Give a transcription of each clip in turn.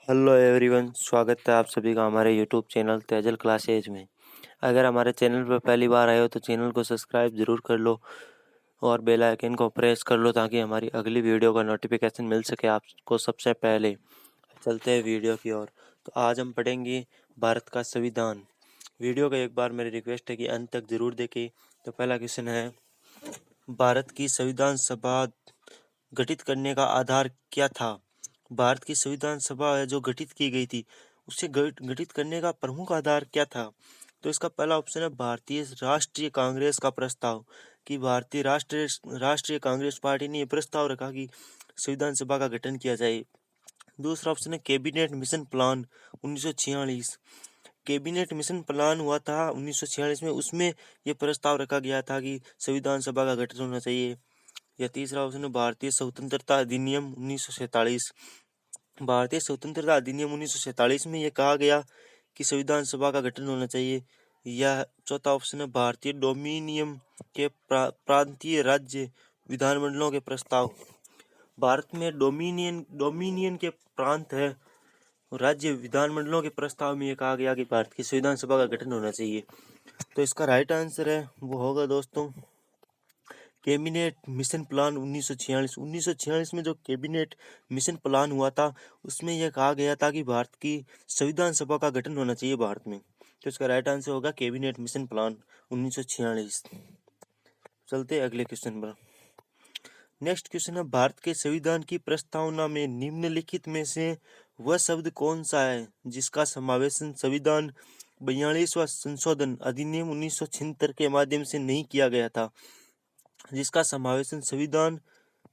Hello everyone, स्वागत है आप सभी का हमारे यूट्यूब चैनल तेजल क्लासेज में। अगर हमारे चैनल पर पहली बार आए हो तो चैनल को सब्सक्राइब ज़रूर कर लो और बेल आइकन को प्रेस कर लो ताकि हमारी अगली वीडियो का नोटिफिकेशन मिल सके आपको सबसे पहले। चलते हैं वीडियो की ओर। तो आज हम पढ़ेंगे भारत का संविधान। वीडियो को एक बार मेरी रिक्वेस्ट है कि अंत तक ज़रूर देखें। तो पहला क्वेश्चन है, भारत की संविधान सभा गठित करने का आधार क्या था? भारत की संविधान सभा जो गठित की गई थी उसे गठित करने का प्रमुख आधार क्या था? तो इसका पहला ऑप्शन है भारतीय राष्ट्रीय कांग्रेस का प्रस्ताव, कि भारतीय राष्ट्रीय कांग्रेस पार्टी ने यह प्रस्ताव रखा कि संविधान सभा का गठन किया जाए। दूसरा ऑप्शन है cabinet mission plan 1946। Cabinet mission plan हुआ था 1946 में, उसमें यह प्रस्ताव रखा गया था कि संविधान सभा का गठन होना चाहिए। या तीसरा ऑप्शन है भारतीय स्वतंत्रता अधिनियम 1947। भारतीय स्वतंत्रता अधिनियम 1947 में यह कहा गया कि संविधान सभा का गठन होना चाहिए। यह चौथा ऑप्शन है भारतीय डोमिनियन के प्रांतीय राज्य विधानमंडलों के प्रस्ताव। भारत में डोमिनियन के प्रांत है, राज्य विधानमंडलों के प्रस्ताव में यह कहा गया कि भारत की संविधान सभा का गठन होना चाहिए। तो इसका राइट आंसर है वो होगा दोस्तों कैबिनेट मिशन प्लान 1946। 1946 में जो कैबिनेट मिशन प्लान हुआ था उसमें यह कहा गया था कि भारत की संविधान सभा का गठन होना चाहिए भारत में। तो इसका राइट आंसर होगा कैबिनेट मिशन प्लान 1946। चलते अगले क्वेश्चन पर। नेक्स्ट क्वेश्चन है, भारत के संविधान की प्रस्तावना में निम्नलिखित में से वह शब्द कौन सा है जिसका समावेशन संविधान 42वां संशोधन अधिनियम 1976 के माध्यम से नहीं किया गया था? जिसका समावेशन संविधान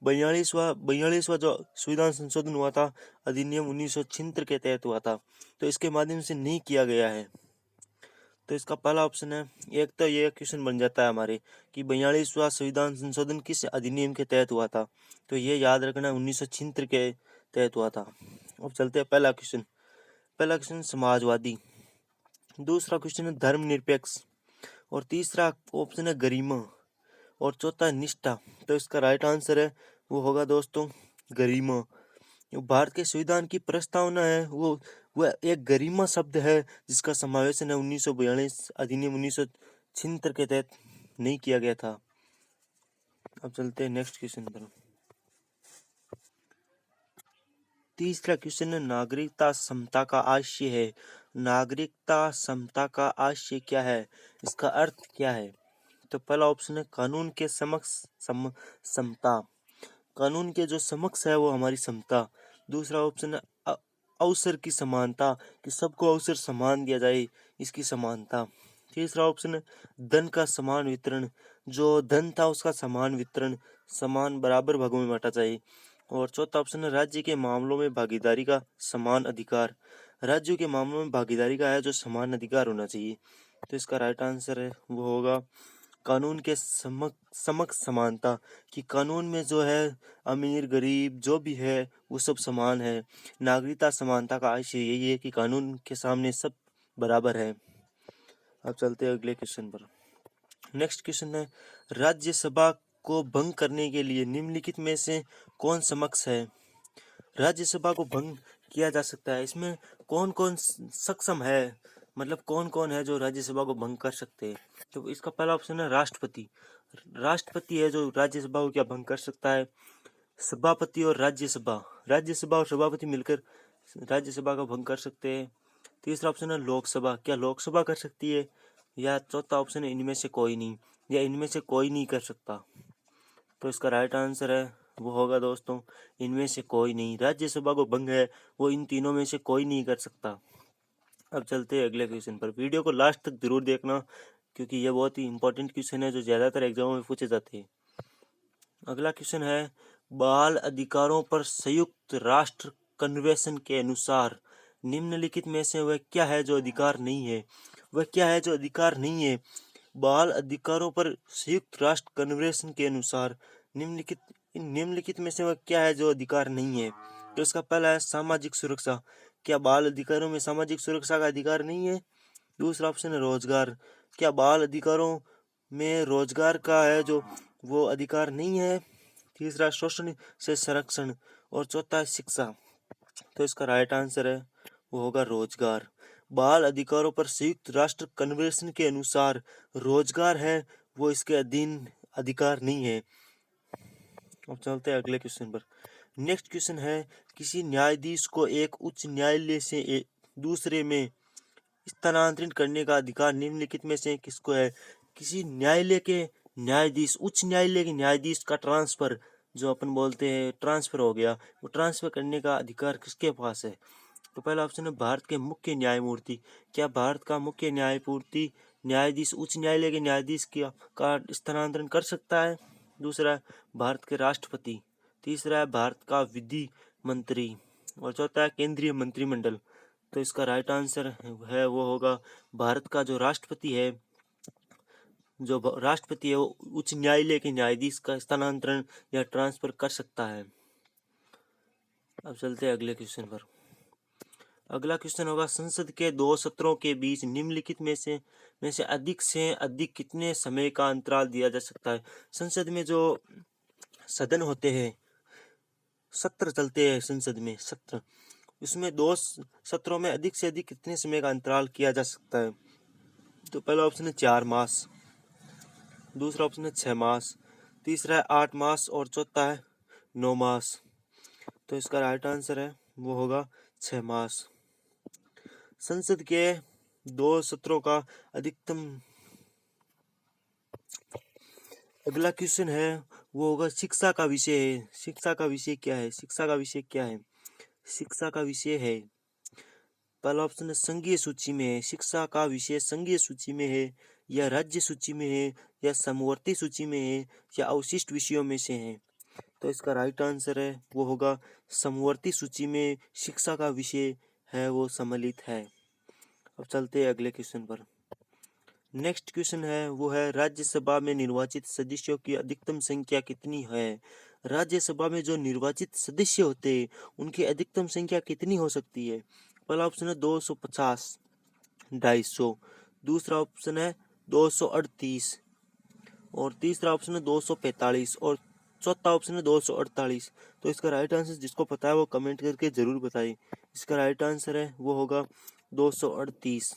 42वां जो संविधान संशोधन हुआ था अधिनियम 1976 के तहत हुआ था, तो इसके माध्यम से नहीं किया गया है। तो इसका पहला ऑप्शन है, एक तो ये क्वेश्चन बन जाता है हमारे कि 42वां संविधान संशोधन किस अधिनियम के तहत हुआ था, तो ये याद रखना 1976 के तहत हुआ था। अब चलते हैं पहला क्वेश्चन समाजवादी। दूसरा क्वेश्चन है धर्मनिरपेक्ष, और तीसरा ऑप्शन है गरिमा, और चौथा है निष्ठा। तो इसका राइट आंसर है वो होगा दोस्तों गरिमा। भारत के संविधान की प्रस्तावना है वो एक गरिमा शब्द है जिसका समावेशन है 1942 अधिनियम 1976 के तहत नहीं किया गया था। अब चलते हैं नेक्स्ट क्वेश्चन पर। तीसरा क्वेश्चन है नागरिकता समता का आशय है। नागरिकता समता का आशय क्या है, इसका अर्थ क्या है? तो पहला ऑप्शन है कानून के समक्ष समता, कानून के जो समक्ष है वो हमारी समता। दूसरा ऑप्शन है अवसर की समानता, कि सबको अवसर समान दिया जाए, इसकी समानता। तीसरा ऑप्शन है धन का समान वितरण, जो धन था उसका समान वितरण, समान बराबर भागों में बांटा जाए। और चौथा ऑप्शन है राज्य के मामलों में भागीदारी का समान अधिकार, राज्यों के मामलों में भागीदारी का है जो समान अधिकार होना चाहिए। तो इसका राइट आंसर है वो होगा कानून के समक्ष समानता, कि कानून में जो है अमीर गरीब जो भी है वो सब समान है। नागरिकता समानता का आशय यही है कि कानून के सामने सब बराबर है। अब चलते हैं अगले क्वेश्चन पर। नेक्स्ट क्वेश्चन है, राज्यसभा को भंग करने के लिए निम्नलिखित में से कौन समक्ष है? राज्यसभा को भंग किया जा सकता है, इसमें कौन कौन सक्षम है, मतलब कौन कौन है जो राज्यसभा को भंग कर सकते हैं? तो इसका पहला ऑप्शन है राष्ट्रपति। राष्ट्रपति है जो राज्यसभा को क्या भंग कर सकता है। सभापति और राज्यसभा और सभापति मिलकर राज्यसभा का भंग कर सकते हैं। तीसरा ऑप्शन है लोकसभा, क्या लोकसभा कर सकती है? या चौथा ऑप्शन है इनमें से कोई नहीं, या इनमें से कोई नहीं कर सकता। तो इसका राइट आंसर है वो होगा दोस्तों इनमें से कोई नहीं। राज्यसभा को भंग है वो इन तीनों में से कोई नहीं कर सकता। अब चलते हैं अगले क्वेश्चन पर। वीडियो को लास्ट तक जरूर देखना क्योंकि ये बहुत ही इंपॉर्टेंट क्वेश्चन है जो ज्यादातर एग्जामों में पूछे जाते हैं। अगला क्वेश्चन है, बाल अधिकारों पर संयुक्त राष्ट्र कन्वेंशन के अनुसार निम्नलिखित में से वह क्या है जो अधिकार नहीं है? वह क्या है जो अधिकार नहीं है? बाल अधिकारों पर संयुक्त राष्ट्र कन्वेंशन के अनुसार निम्नलिखित में से वह क्या है जो अधिकार नहीं है? तो इसका पहला है सामाजिक सुरक्षा, क्या बाल अधिकारों में सामाजिक सुरक्षा का अधिकार नहीं है? दूसरा ऑप्शन है रोजगार, क्या बाल अधिकारों में रोजगार का है जो वो अधिकार नहीं है? तीसरा शोषण से संरक्षण, और चौथा शिक्षा। तो इसका राइट आंसर है वो होगा रोजगार। बाल अधिकारों पर संयुक्त राष्ट्र कन्वेंशन के अनुसार रोजगार है वो इसके अधीन अधिकार नहीं है। अब चलते हैं अगले क्वेश्चन पर। नेक्स्ट क्वेश्चन है, किसी न्यायाधीश को एक उच्च न्यायालय से दूसरे में स्थानांतरित करने का अधिकार निम्नलिखित में से किसको है? किसी न्यायालय के न्यायाधीश, उच्च न्यायालय के न्यायाधीश का ट्रांसफर, जो अपन बोलते हैं ट्रांसफर हो गया, वो ट्रांसफर करने का अधिकार किसके पास है? तो पहला ऑप्शन है भारत के मुख्य न्यायमूर्ति। क्या भारत का मुख्य न्यायमूर्ति न्यायाधीश उच्च न्यायालय के न्यायाधीश का स्थानांतरण कर सकता है? दूसरा है भारत के राष्ट्रपति। तीसरा है भारत का विधि मंत्री। और चौथा है केंद्रीय मंत्रिमंडल। तो इसका राइट आंसर है वो होगा भारत का जो राष्ट्रपति है, वो उच्च न्यायालय के न्यायाधीश का स्थानांतरण या ट्रांसफर कर सकता है। अब चलते हैं अगले क्वेश्चन पर। अगला क्वेश्चन होगा, संसद के दो सत्रों के बीच निम्नलिखित में से अधिक कितने समय का अंतराल दिया जा सकता है? संसद में जो सदन होते हैं, सत्र चलते हैं संसद में, सत्र, इसमें दो सत्रों में अधिक से अधिक कितने समय का अंतराल किया जा सकता है? तो पहला ऑप्शन है 4 मास, दूसरा ऑप्शन है 6 मास, तीसरा है 8 मास और चौथा है 9 मास। तो इसका राइट आंसर है वो होगा 6 मास। संसद के दो सत्रों का अधिकतम। अगला क्वेश्चन है वो होगा शिक्षा का विषय है। शिक्षा का विषय क्या है? शिक्षा का विषय क्या है? शिक्षा का विषय है, पहला ऑप्शन है संघीय सूची में है। शिक्षा का विषय संघीय सूची में है या राज्य सूची में है या समवर्ती सूची में है या अवशिष्ट विषयों में से है? तो इसका राइट आंसर है वो होगा समवर्ती सूची में शिक्षा का विषय है वो सम्मिलित है। अब चलते हैं अगले क्वेश्चन पर। नेक्स्ट क्वेश्चन है वो है, राज्यसभा में निर्वाचित सदस्यों की अधिकतम संख्या कितनी है? राज्यसभा में जो निर्वाचित सदस्य होते हैं उनकी अधिकतम संख्या कितनी हो सकती है? पहला ऑप्शन है 250, 250, दूसरा ऑप्शन है 238 और तीसरा ऑप्शन है 245 और चौथा ऑप्शन है 248। तो इसका राइट आंसर जिसको पता है वो कमेंट करके जरूर बताइए। इसका राइट आंसर है वो होगा 238।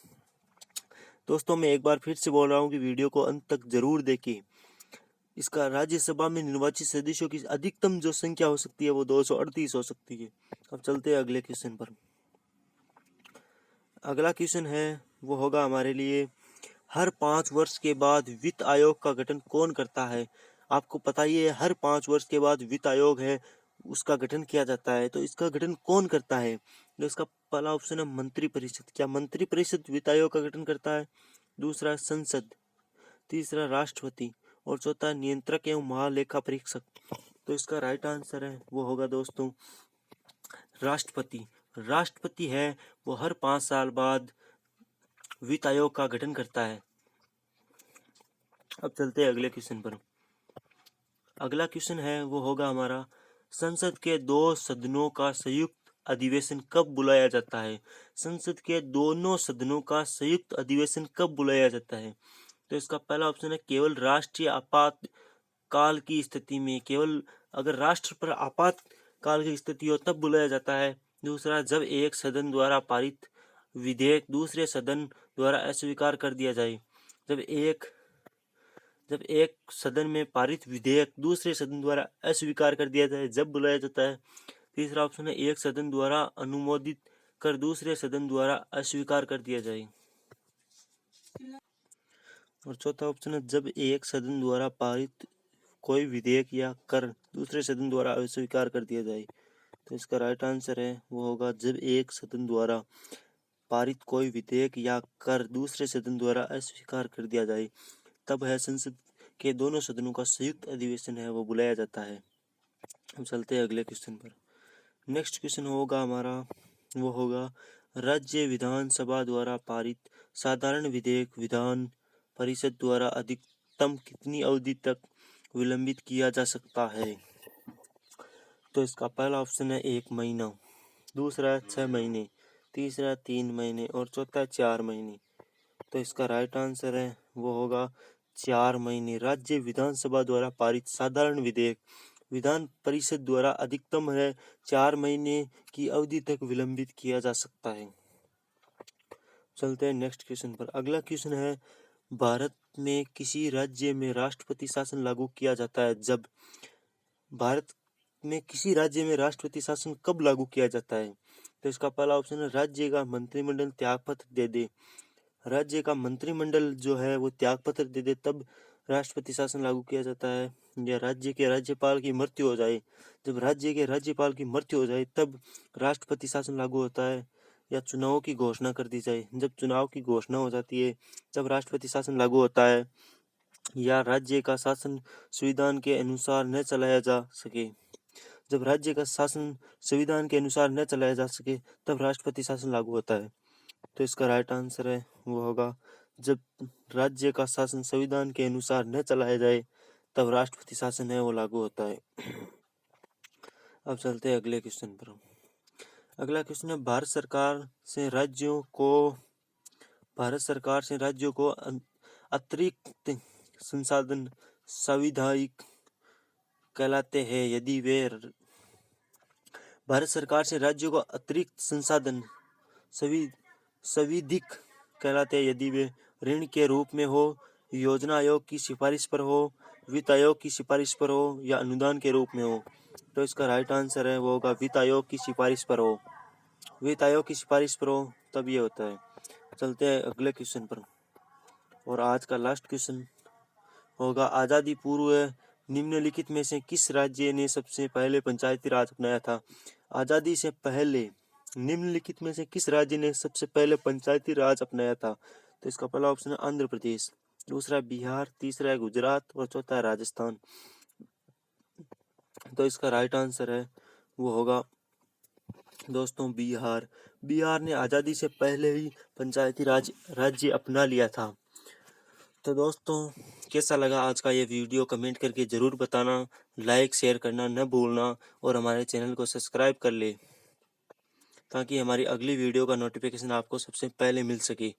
दोस्तों मैं एक बार फिर से बोल रहा हूँ कि वीडियो को अंत तक जरूर देखिए। इसका राज्यसभा में निर्वाचित सदस्यों की अधिकतम जो संख्या हो सकती है वो 238 हो सकती है। अब चलते हैं अगले क्वेश्चन पर। अगला क्वेश्चन है वो होगा हमारे लिए, हर 5 वर्ष के बाद वित्त आयोग का गठन कौन करता है? आपको पता ही है हर 5 वर्ष के बाद वित्त आयोग है उसका गठन किया जाता है। तो इसका गठन कौन करता है? तो इसका पहला ऑप्शन है मंत्रिपरिषद। क्या मंत्रिपरिषद वित्त आयोग का गठन करता है? दूसरा संसद, तीसरा राष्ट्रपति और चौथा नियंत्रक एवं महालेखा परीक्षक। तो इसका राइट आंसर है वो होगा दोस्तों राष्ट्रपति। राष्ट्रपति है वो हर 5 साल बाद वित्त आयोग का गठन करता है। अब चलते हैं अगले क्वेश्चन पर। अगला क्वेश्चन है वो होगा हमारा, संसद के दो सदनों का संयुक्त अधिवेशन कब बुलाया जाता है? संसद के दोनों सदनों का संयुक्त अधिवेशन कब बुलाया जाता है? तो इसका पहला ऑप्शन है केवल राष्ट्रीय आपातकाल की स्थिति में, केवल अगर राष्ट्र पर आपातकाल की स्थिति हो तब बुलाया जाता है। दूसरा, जब एक सदन द्वारा पारित विधेयक दूसरे सदन द्वारा अस्वीकार कर दिया जाए। जब एक सदन में पारित विधेयक दूसरे सदन द्वारा अस्वीकार कर दिया जाए जब बुलाया जाता है। तीसरा ऑप्शन है एक सदन द्वारा अनुमोदित कर दूसरे सदन द्वारा अस्वीकार कर दिया जाए। और चौथा ऑप्शन है जब एक सदन द्वारा पारित कोई विधेयक या कर दूसरे सदन द्वारा अस्वीकार कर दिया जाए। तो इसका राइट आंसर है वो होगा जब एक सदन द्वारा पारित कोई विधेयक या कर दूसरे सदन द्वारा अस्वीकार कर दिया जाए, तब है संसद के दोनों सदनों का संयुक्त अधिवेशन है वो बुलाया जाता है। हम चलते हैं अगले क्वेश्चन पर। नेक्स्ट क्वेश्चन होगा हमारा वो होगा, राज्य विधानसभा द्वारा पारित साधारण विधेयक विधान परिषद द्वारा अधिकतम कितनी अवधि तक विलंबित किया जा सकता है? तो इसका पहला ऑप्शन है 1 महीना, दूसरा 6 महीने, तीसरा 3 महीने और चौथा 4 महीने। तो इसका राइट आंसर है वो होगा 4 महीने। राज्य विधानसभा द्वारा पारित साधारण विधेयक विधान परिषद द्वारा अधिकतम है 4 महीने की अवधि तक विलंबित किया जा सकता है। चलते हैं नेक्स्ट क्वेश्चन पर। अगला क्वेश्चन है, भारत में किसी राज्य में राष्ट्रपति शासन लागू किया जाता है जब? भारत में किसी राज्य में राष्ट्रपति शासन कब लागू किया जाता है? तो इसका पहला ऑप्शन है, राज्य का मंत्रिमंडल त्यागपत्र दे दे। राज्य का मंत्रिमंडल जो है वो त्यागपत्र दे दे तब राष्ट्रपति शासन लागू किया जाता है। या राज्य के राज्यपाल की मृत्यु हो जाए, जब राज्य के राज्यपाल की मृत्यु हो जाए तब राष्ट्रपति शासन लागू होता है। या चुनाव की घोषणा कर दी जाए, जब चुनाव की घोषणा हो जाती है तब राष्ट्रपति शासन लागू होता है। या राज्य का शासन संविधान के अनुसार न चलाया जा सके, जब राज्य का शासन संविधान के अनुसार न चलाया जा सके तब राष्ट्रपति शासन लागू होता है। तो इसका राइट आंसर है वो होगा, जब राज्य का शासन संविधान के अनुसार न चलाया जाए तब राष्ट्रपति शासन है वो लागू होता है। अब चलते हैं अगले क्वेश्चन पर। अगला क्वेश्चन है, भारत सरकार से राज्यों को अतिरिक्त संसाधन संवैधानिक कहलाते हैं यदि वे भारत सरकार से राज्यों को अतिरिक्त संसाधन संविधिक कहलाते हैं यदि वे ऋण के रूप में हो, योजना आयोग की सिफारिश पर हो, वित्त आयोग की सिफारिश पर हो या अनुदान के रूप में हो। तो इसका राइट आंसर है वो होगा वित्त आयोग की सिफारिश पर हो। वित्त आयोग की सिफारिश पर हो तब ये होता है। चलते हैं अगले क्वेश्चन पर, और आज का लास्ट क्वेश्चन होगा, आज़ादी पूर्व निम्नलिखित में से किस राज्य ने सबसे पहले पंचायती राज अपनाया था? आज़ादी से पहले निम्नलिखित में से किस राज्य ने सबसे पहले पंचायती राज अपनाया था? तो इसका पहला ऑप्शन है आंध्र प्रदेश, दूसरा बिहार, तीसरा गुजरात और चौथा राजस्थान। तो इसका राइट आंसर है वो होगा दोस्तों बिहार। बिहार ने आज़ादी से पहले ही पंचायती राज राज्य अपना लिया था। तो दोस्तों कैसा लगा आज का ये वीडियो कमेंट करके ज़रूर बताना, लाइक शेयर करना न भूलना और हमारे चैनल को सब्सक्राइब कर ले ताकि हमारी अगली वीडियो का नोटिफिकेशन आपको सबसे पहले मिल सके।